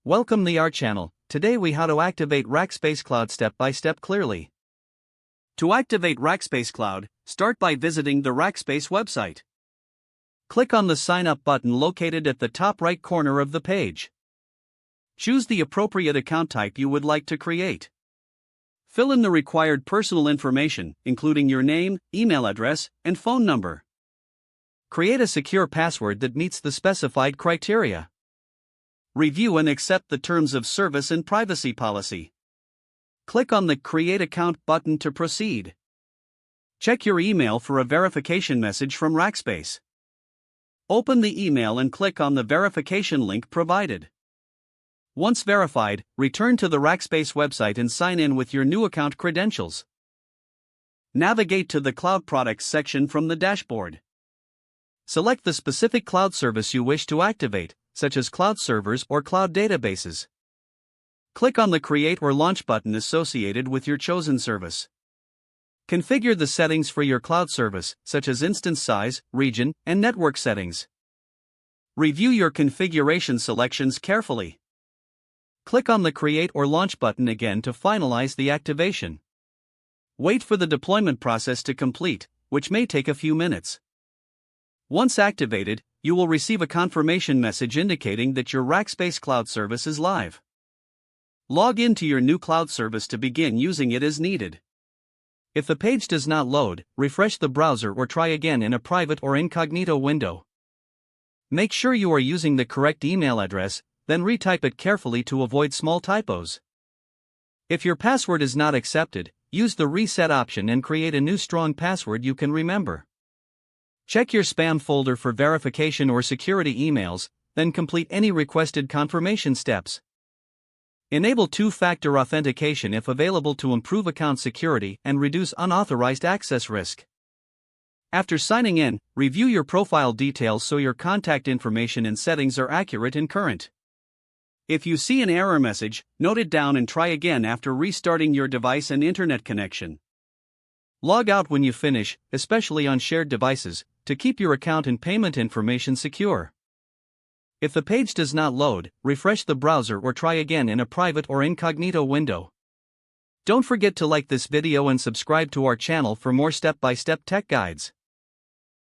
Welcome to our channel. Today we how to activate Rackspace Cloud step by step clearly. To activate Rackspace Cloud, start by visiting the Rackspace website. Click on the Sign Up button located at the top right corner of the page. Choose the appropriate account type you would like to create. Fill in the required personal information, including your name, email address, and phone number. Create a secure password that meets the specified criteria. Review and accept the terms of service and privacy policy. Click on the Create Account button to proceed. Check your email for a verification message from Rackspace. Open the email and click on the verification link provided. Once verified, return to the Rackspace website and sign in with your new account credentials. Navigate to the Cloud Products section from the dashboard. Select the specific cloud service you wish to activate, such as cloud servers or cloud databases. Click on the Create or Launch button associated with your chosen service. Configure the settings for your cloud service, such as instance size, region, and network settings. Review your configuration selections carefully. Click on the Create or Launch button again to finalize the activation. Wait for the deployment process to complete, which may take a few minutes. Once activated, you will receive a confirmation message indicating that your Rackspace Cloud service is live. Log into your new cloud service to begin using it as needed. If the page does not load, refresh the browser or try again in a private or incognito window. Make sure you are using the correct email address, then retype it carefully to avoid small typos. If your password is not accepted, use the reset option and create a new strong password you can remember. Check your spam folder for verification or security emails, then complete any requested confirmation steps. Enable two-factor authentication if available to improve account security and reduce unauthorized access risk. After signing in, review your profile details so your contact information and settings are accurate and current. If you see an error message, note it down and try again after restarting your device and internet connection. Log out when you finish, especially on shared devices, to keep your account and payment information secure. If the page does not load, refresh the browser or try again in a private or incognito window. Don't forget to like this video and subscribe to our channel for more step-by-step tech guides.